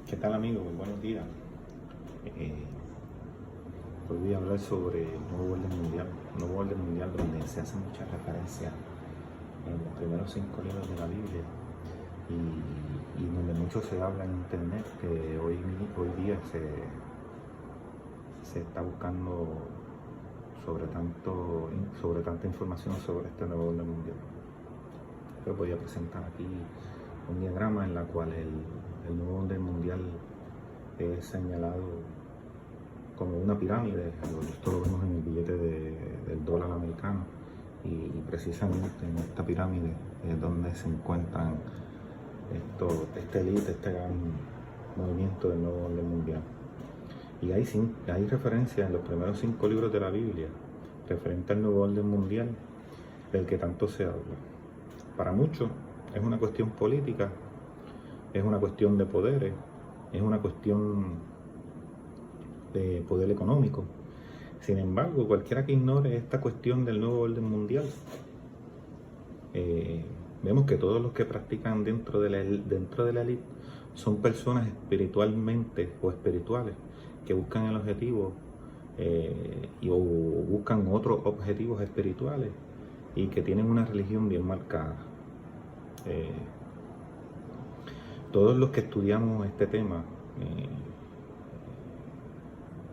¿Qué tal, amigos? Muy buenos días. Eh, Hoy voy a hablar sobre el nuevo orden mundial donde se hace mucha referencia en los primeros 5 libros de la Biblia y donde mucho se habla en internet, que hoy día se está buscando sobre tanta información sobre este nuevo orden mundial. Yo voy a presentar aquí un diagrama en la cual el nuevo orden mundial es señalado como una pirámide. Esto lo vemos en el billete del dólar americano, y precisamente en esta pirámide es donde se encuentran este elite, este gran movimiento del nuevo orden mundial. Y hay referencias en los primeros 5 libros de la Biblia referente al nuevo orden mundial del que tanto se habla. Para muchos es una cuestión política, es una cuestión de poderes, es una cuestión de poder económico. Sin embargo, cualquiera que ignore esta cuestión del nuevo orden mundial, vemos que todos los que practican dentro de la élite son personas espiritualmente o espirituales que buscan el objetivo o buscan otros objetivos espirituales y que tienen una religión bien marcada. Todos los que estudiamos este tema,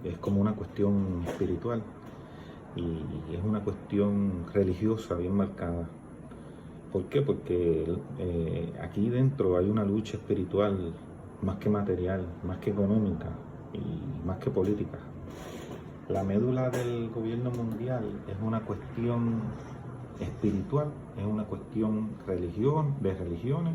es como una cuestión espiritual y es una cuestión religiosa bien marcada. ¿Por qué? Porque aquí dentro hay una lucha espiritual más que material, más que económica y más que política. La médula del gobierno mundial es una cuestión espiritual, es una cuestión de religiones.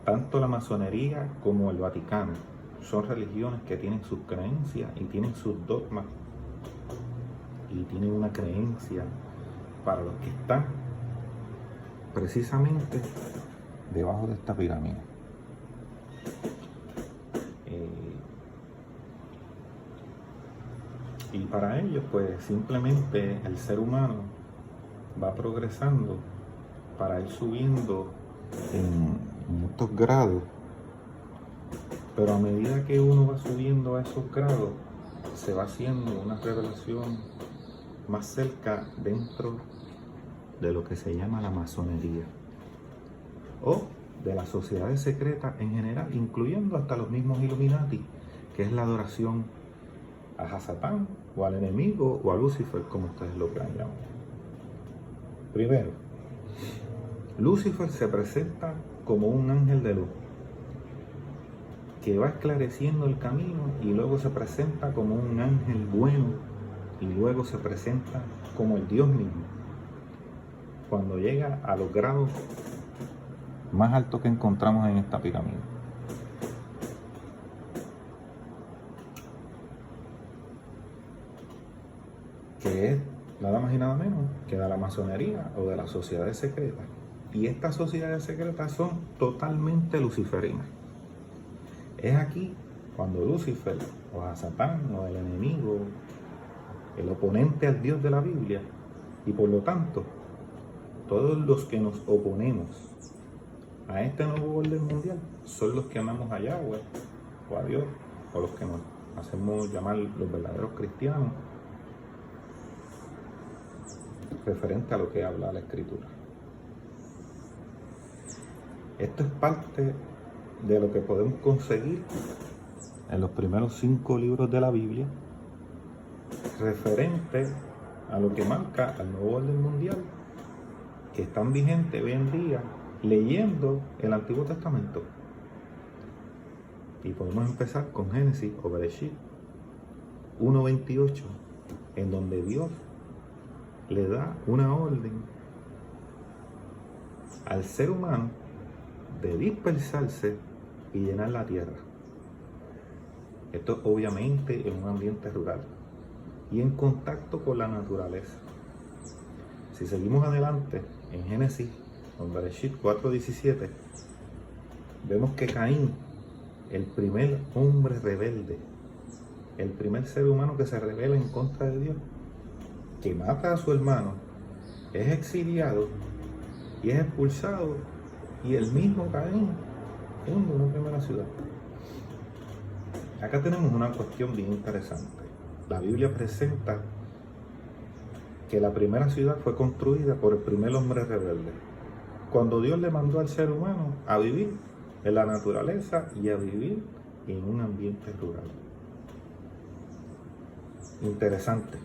Tanto la masonería como el Vaticano son religiones que tienen sus creencias y tienen sus dogmas y tienen una creencia para los que están precisamente debajo de esta pirámide. Y para ellos, pues simplemente el ser humano va progresando para ir subiendo en estos grados. Pero a medida que uno va subiendo a esos grados, se va haciendo una revelación más cerca dentro de lo que se llama la masonería o de las sociedades secretas en general, incluyendo hasta los mismos Illuminati, que es la adoración a Satán o al enemigo o a Lucifer, como ustedes lo quieran llamar. Primero, Lucifer se presenta como un ángel de luz que va esclareciendo el camino, y luego se presenta como un ángel bueno, y luego se presenta como el Dios mismo, cuando llega a los grados más altos que encontramos en esta pirámide. Que es nada más y nada menos que de la masonería o de las sociedades secretas. Y estas sociedades secretas son totalmente luciferinas. Es aquí cuando Lucifer, o a Satán, o el enemigo, el oponente al Dios de la Biblia, y por lo tanto, todos los que nos oponemos a este nuevo orden mundial son los que amamos a Yahweh, o a Dios, o los que nos hacemos llamar los verdaderos cristianos, referente a lo que habla la Escritura. Esto es parte de lo que podemos conseguir en los primeros 5 libros de la Biblia referente a lo que marca al nuevo orden mundial, que están vigentes hoy en día leyendo el Antiguo Testamento. Y podemos empezar con Génesis o Bereshit 1:28, en donde Dios le da una orden al ser humano de dispersarse y llenar la tierra. Esto obviamente en un ambiente rural y en contacto con la naturaleza. Si seguimos adelante en Génesis, en Bereshit 4:17, vemos que Caín, el primer hombre rebelde, el primer ser humano que se rebela en contra de Dios, que mata a su hermano, es exiliado y es expulsado, y el mismo Caín funda una primera ciudad. Acá tenemos una cuestión bien interesante. La Biblia presenta que la primera ciudad fue construida por el primer hombre rebelde, cuando Dios le mandó al ser humano a vivir en la naturaleza y a vivir en un ambiente rural. Interesante,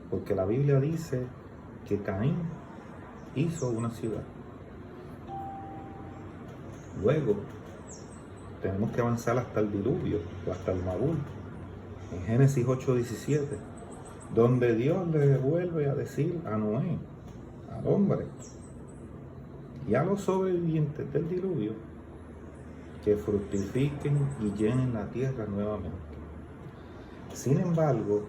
porque la Biblia dice que Caín hizo una ciudad. Luego tenemos que avanzar hasta el diluvio o hasta el Mabul, en Génesis 8:17, donde Dios le vuelve a decir a Noé, al hombre y a los sobrevivientes del diluvio, que fructifiquen y llenen la tierra nuevamente. Sin embargo,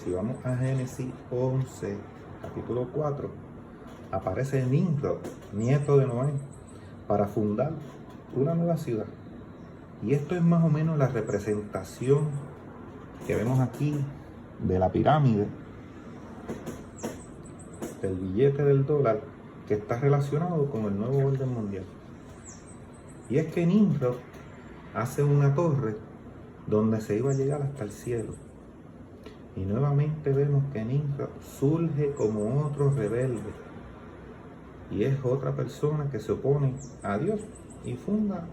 si vamos a Génesis 11, capítulo 4, aparece Nimrod, nieto de Noé, para fundar una nueva ciudad. Y esto es más o menos la representación que vemos aquí de la pirámide, del billete del dólar, que está relacionado con el nuevo orden mundial. Y es que Nimrod hace una torre donde se iba a llegar hasta el cielo. Y nuevamente vemos que Nimrod surge como otro rebelde. Y es otra persona que se opone a Dios y funda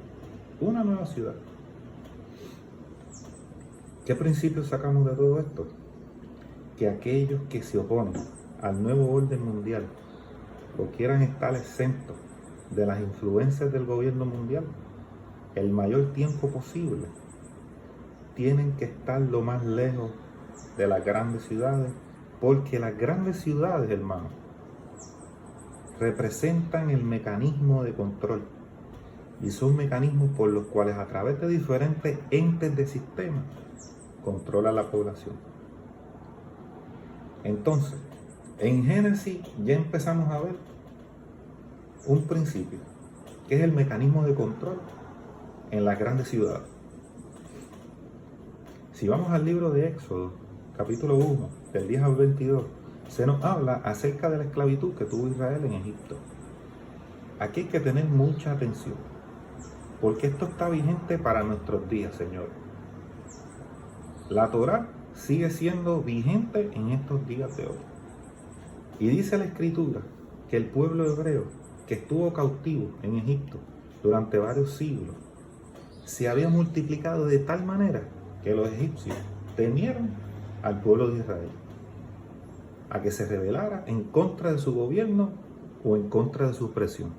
una nueva ciudad. ¿Qué principio sacamos de todo esto? Que aquellos que se oponen al nuevo orden mundial o quieran estar exentos de las influencias del gobierno mundial el mayor tiempo posible, tienen que estar lo más lejos de las grandes ciudades, porque las grandes ciudades, hermanos, representan el mecanismo de control y son mecanismos por los cuales a través de diferentes entes de sistema controla la población. Entonces, en Génesis ya empezamos a ver un principio, que es el mecanismo de control en las grandes ciudades. Si vamos al libro de Éxodo, capítulo 1, del 10 al 22, se nos habla acerca de la esclavitud que tuvo Israel en Egipto. Aquí hay que tener mucha atención, porque esto está vigente para nuestros días, Señor. La Torá sigue siendo vigente en estos días de hoy. Y dice la Escritura que el pueblo hebreo que estuvo cautivo en Egipto durante varios siglos se había multiplicado de tal manera que los egipcios temieron al pueblo de Israel a que se rebelara en contra de su gobierno o en contra de su opresión.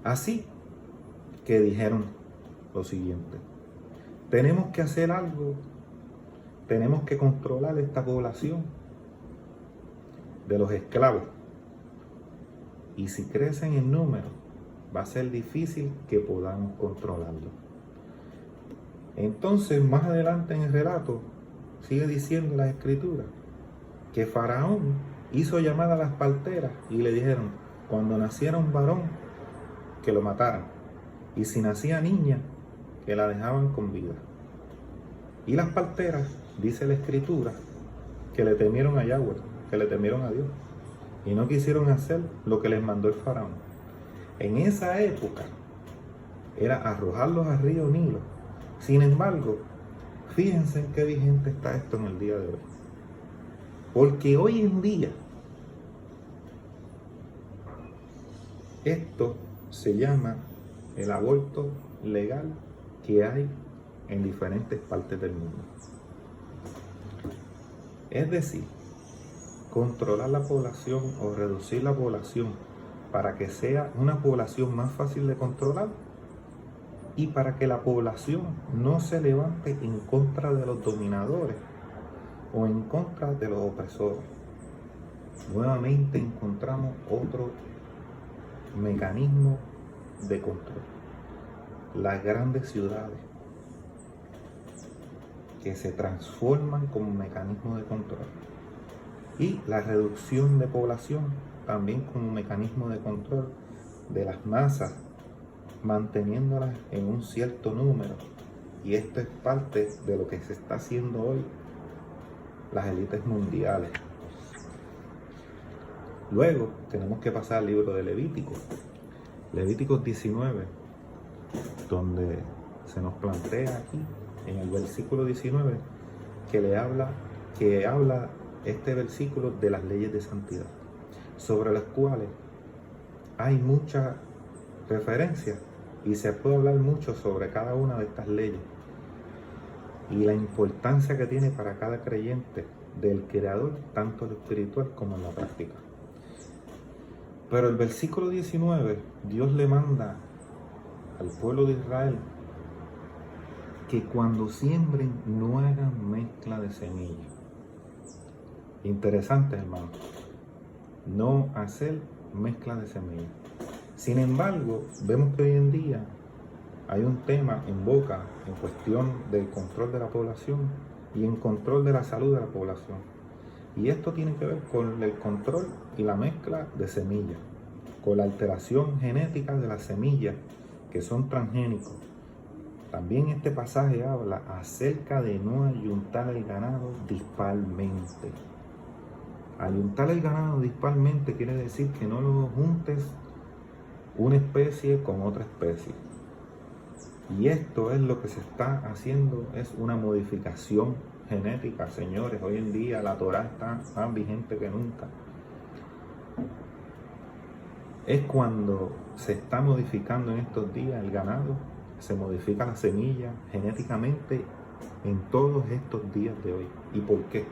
Así que dijeron lo siguiente: tenemos que hacer algo, tenemos que controlar esta población de los esclavos, y si crecen en número va a ser difícil que podamos controlarlo. Entonces, más adelante en el relato sigue diciendo la Escritura que Faraón hizo llamar a las parteras y le dijeron: cuando naciera un varón, que lo mataran, y si nacía niña, que la dejaban con vida. Y las parteras, dice la Escritura, que le temieron a Yahweh, que le temieron a Dios, y no quisieron hacer lo que les mandó el Faraón. En esa época era arrojarlos al río Nilo. Sin embargo, fíjense en qué vigente está esto en el día de hoy. Porque hoy en día esto se llama el aborto legal que hay en diferentes partes del mundo. Es decir, controlar la población o reducir la población para que sea una población más fácil de controlar y para que la población no se levante en contra de los dominadores o en contra de los opresores. Nuevamente encontramos otro mecanismo de control: las grandes ciudades, que se transforman como mecanismo de control, y la reducción de población también como mecanismo de control de las masas, manteniéndolas en un cierto número. Y esto es parte de lo que se está haciendo hoy las élites mundiales. Luego tenemos que pasar al libro de Levítico, Levíticos 19, donde se nos plantea aquí en el versículo 19 que habla este versículo de las leyes de santidad, sobre las cuales hay muchas referencias y se puede hablar mucho sobre cada una de estas leyes y la importancia que tiene para cada creyente del Creador, tanto en lo espiritual como en la práctica. Pero el versículo 19, Dios le manda al pueblo de Israel que cuando siembren no hagan mezcla de semillas. Interesante, hermano. No hacer mezcla de semillas. Sin embargo, vemos que hoy en día hay un tema en boca en cuestión del control de la población y en control de la salud de la población. Y esto tiene que ver con el control y la mezcla de semillas, con la alteración genética de las semillas que son transgénicos. También este pasaje habla acerca de no ayuntar el ganado disparmente. Ayuntar el ganado disparmente quiere decir que no lo juntes una especie con otra especie. Y esto es lo que se está haciendo, es una modificación genética, señores. Hoy en día la Torá está más vigente que nunca. Es cuando se está modificando en estos días el ganado, se modifica la semilla genéticamente en todos estos días de hoy. ¿Y por qué?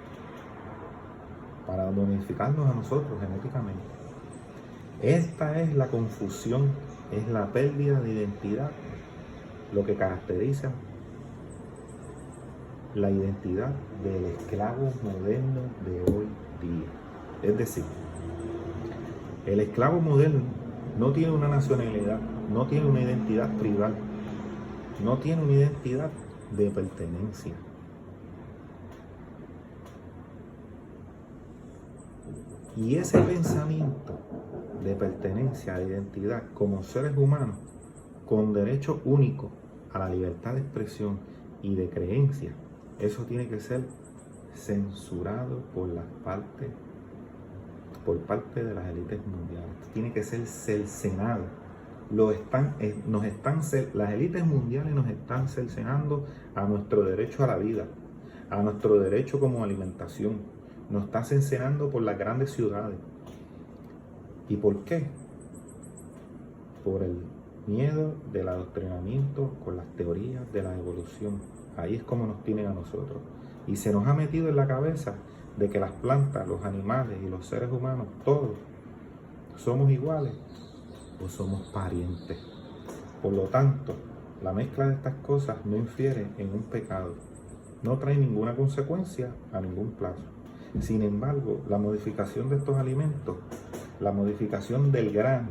Para modificarnos a nosotros genéticamente. Esta es la confusión, es la pérdida de identidad, lo que caracteriza la identidad del esclavo moderno de hoy día. Es decir, el esclavo moderno no tiene una nacionalidad, no tiene una identidad privada, no tiene una identidad de pertenencia. Y ese pensamiento de pertenencia, de identidad como seres humanos, con derecho único a la libertad de expresión y de creencia, eso tiene que ser censurado por parte de las élites mundiales. Tiene que ser cercenado. Las élites mundiales nos están cercenando a nuestro derecho a la vida, a nuestro derecho como alimentación. Nos está cercenando por las grandes ciudades. ¿Y por qué? Por el miedo del adoctrinamiento con las teorías de la evolución. Ahí es como nos tienen a nosotros. Y se nos ha metido en la cabeza de que las plantas, los animales y los seres humanos, todos somos iguales o somos parientes. Por lo tanto, la mezcla de estas cosas no infiere en un pecado, no trae ninguna consecuencia a ningún plazo. Sin embargo, la modificación de estos alimentos, la modificación del grano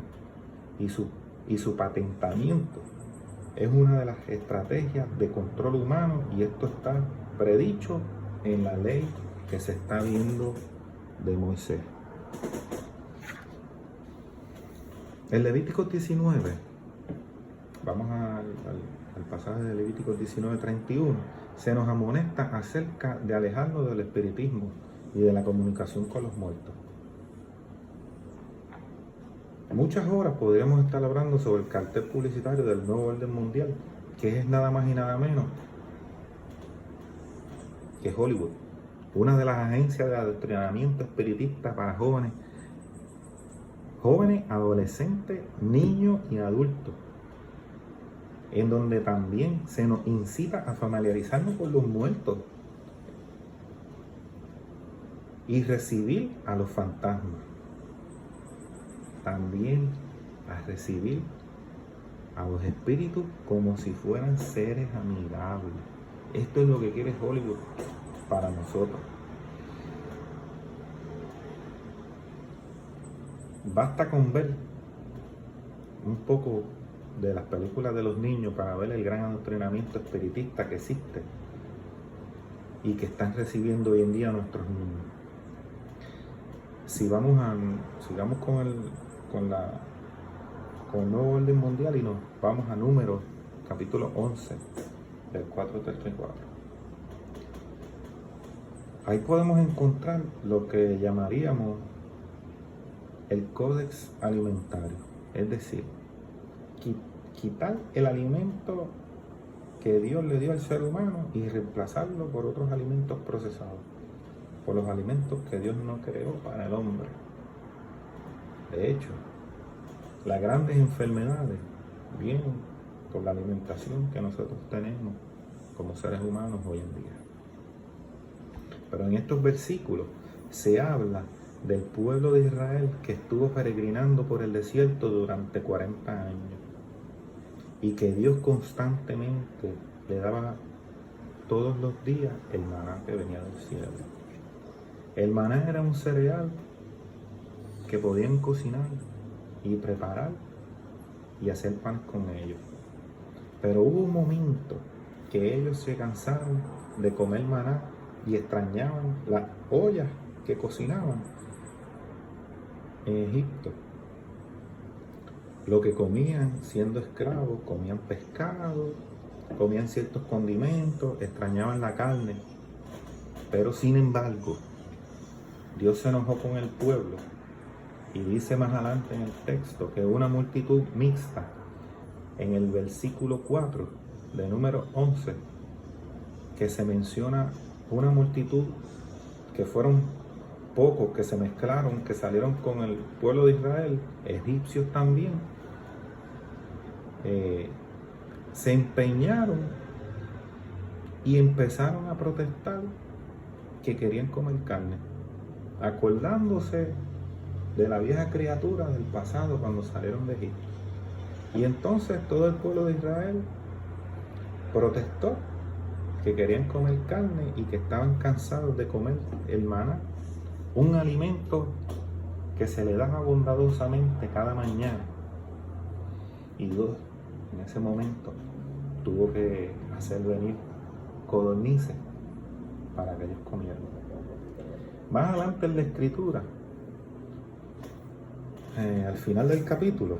y su patentamiento es una de las estrategias de control humano, y esto está predicho en la ley que se está viendo de Moisés. En Levítico 19, vamos al pasaje de Levítico 19:31, se nos amonesta acerca de alejarnos del espiritismo y de la comunicación con los muertos. Muchas horas podríamos estar hablando sobre el cartel publicitario del nuevo orden mundial, que es nada más y nada menos que Hollywood, una de las agencias de adoctrinamiento espiritista para jóvenes, adolescentes, niños y adultos, en donde también se nos incita a familiarizarnos con los muertos y recibir a los fantasmas. También a recibir a los espíritus como si fueran seres amigables. Esto es lo que quiere Hollywood para nosotros. Basta con ver un poco de las películas de los niños para ver el gran adoctrinamiento espiritista que existe y que están recibiendo hoy en día nuestros niños. Sigamos con el nuevo orden mundial y nos vamos a Números, capítulo 11, del 4 al 34. Ahí podemos encontrar lo que llamaríamos el códex alimentario, es decir, quitar el alimento que Dios le dio al ser humano y reemplazarlo por otros alimentos procesados, por los alimentos que Dios no creó para el hombre. De hecho, las grandes enfermedades vienen por la alimentación que nosotros tenemos como seres humanos hoy en día. Pero en estos versículos se habla del pueblo de Israel que estuvo peregrinando por el desierto durante 40 años y que Dios constantemente le daba todos los días el maná que venía del cielo. El maná era un cereal que podían cocinar y preparar y hacer pan con ellos. Pero hubo un momento que ellos se cansaron de comer maná y extrañaban las ollas que cocinaban en Egipto. Lo que comían siendo esclavos, comían pescado, comían ciertos condimentos, extrañaban la carne. Pero sin embargo, Dios se enojó con el pueblo y dice más adelante en el texto que una multitud mixta, en el versículo 4 de número 11, que se menciona una multitud que fueron pocos que se mezclaron, que salieron con el pueblo de Israel, egipcios también, se empeñaron y empezaron a protestar que querían comer carne, acordándose de la vieja criatura del pasado cuando salieron de Egipto. Y entonces todo el pueblo de Israel protestó que querían comer carne y que estaban cansados de comer el maná, un alimento que se le daba bondadosamente cada mañana. Y Dios en ese momento tuvo que hacer venir codornices para que ellos comieran. Más adelante en la escritura, al final del capítulo,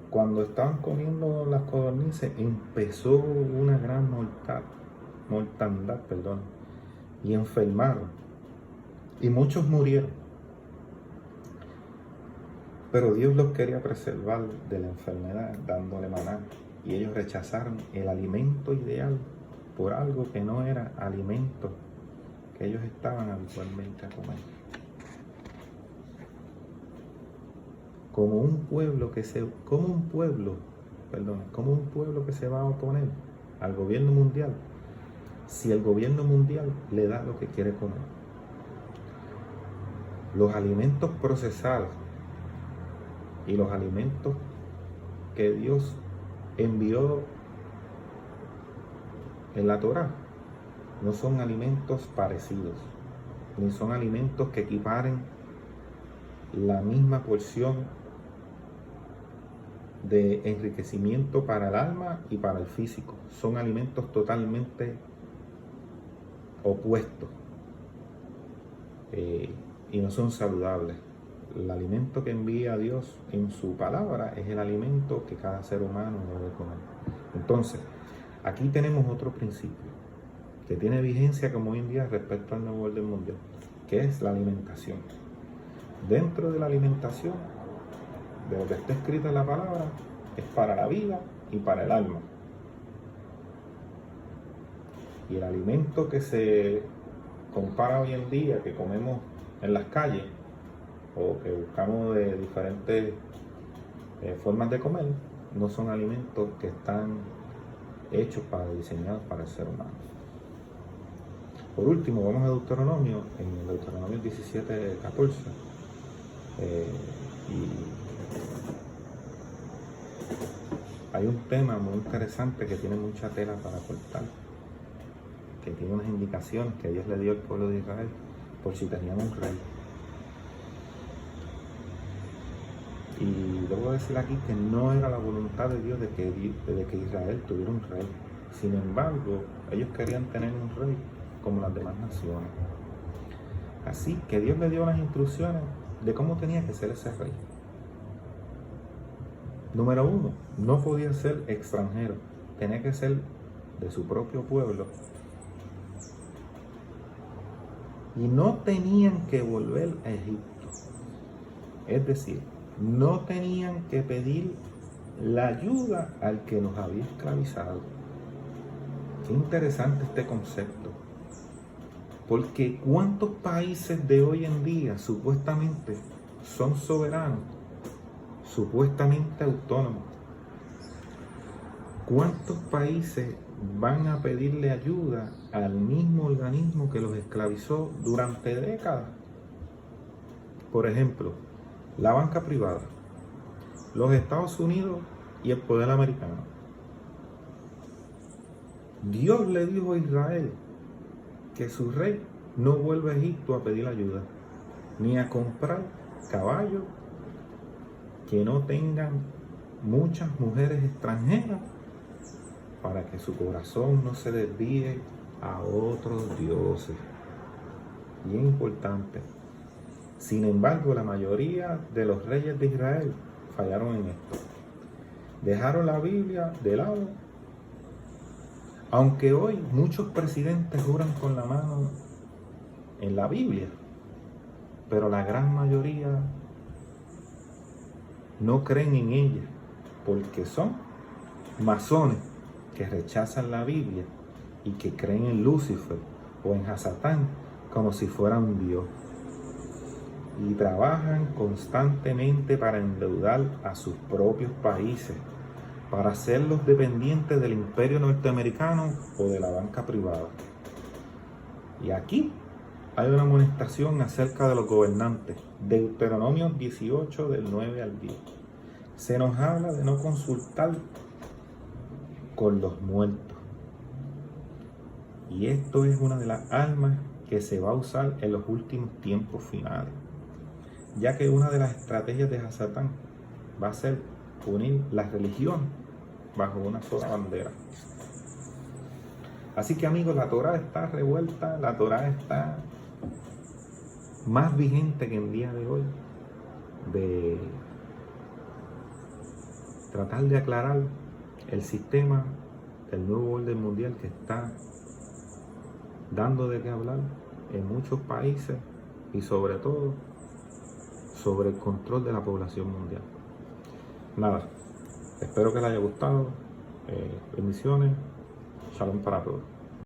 cuando estaban comiendo las codornices, empezó una gran mortandad, y enfermaron, y muchos murieron. Pero Dios los quería preservar de la enfermedad dándole maná, y ellos rechazaron el alimento ideal por algo que no era alimento que ellos estaban habitualmente a comer. Como un pueblo que se va a oponer al gobierno mundial si el gobierno mundial le da lo que quiere comer. Los alimentos procesados y los alimentos que Dios envió en la Torá no son alimentos parecidos, ni son alimentos que equiparen la misma porción de enriquecimiento para el alma y para el físico. Son alimentos totalmente opuestos y no son saludables. El alimento que envía Dios en su palabra es el alimento que cada ser humano debe comer. Entonces, aquí tenemos otro principio que tiene vigencia como hoy en día respecto al nuevo orden mundial, que es la alimentación. Dentro de la alimentación, de lo que está escrito en la palabra, es para la vida y para el alma. Y el alimento que se compara hoy en día, que comemos en las calles, o que buscamos de diferentes formas de comer, no son alimentos que están hechos diseñados para el ser humano. Por último, vamos a Deuteronomio, en Deuteronomio 17:14, y hay un tema muy interesante que tiene mucha tela para cortar, que tiene unas indicaciones que Dios le dio al pueblo de Israel por si tenían un rey. Y debo decir aquí que no era la voluntad de Dios de que Israel tuviera un rey. Sin embargo, ellos querían tener un rey como las demás naciones. Así que Dios le dio las instrucciones de cómo tenía que ser ese rey. Número 1, no podía ser extranjero, tenía que ser de su propio pueblo. Y no tenían que volver a Egipto. Es decir, no tenían que pedir la ayuda al que los había esclavizado. Qué interesante este concepto. Porque ¿cuántos países de hoy en día supuestamente son soberanos, supuestamente autónomos? ¿Cuántos países van a pedirle ayuda al mismo organismo que los esclavizó durante décadas? Por ejemplo, la banca privada, los Estados Unidos y el poder americano. Dios le dijo a Israel que su rey no vuelva a Egipto a pedir ayuda, ni a comprar caballos que no tengan muchas mujeres extranjeras, para que su corazón no se desvíe a otros dioses. Bien importante. Sin embargo, la mayoría de los reyes de Israel fallaron en esto. Dejaron la Biblia de lado. Aunque hoy muchos presidentes juran con la mano en la Biblia, pero la gran mayoría no creen en ella, porque son masones que rechazan la Biblia y que creen en Lucifer o en Hasatán como si fuera un dios. Y trabajan constantemente para endeudar a sus propios países, para hacerlos dependientes del imperio norteamericano o de la banca privada. Y aquí hay una amonestación acerca de los gobernantes. Deuteronomio 18 del 9 al 10. Se nos habla de no consultar con los muertos. Y esto es una de las armas que se va a usar en los últimos tiempos finales, ya que una de las estrategias de Hasatán va a ser unir la religión bajo una sola bandera. Así que amigos, la Torá está revuelta, la Torá está más vigente que en día de hoy, de tratar de aclarar el sistema del nuevo orden mundial que está dando de qué hablar en muchos países y sobre todo sobre el control de la población mundial. Nada, espero que les haya gustado. Bendiciones. Shalom para todos.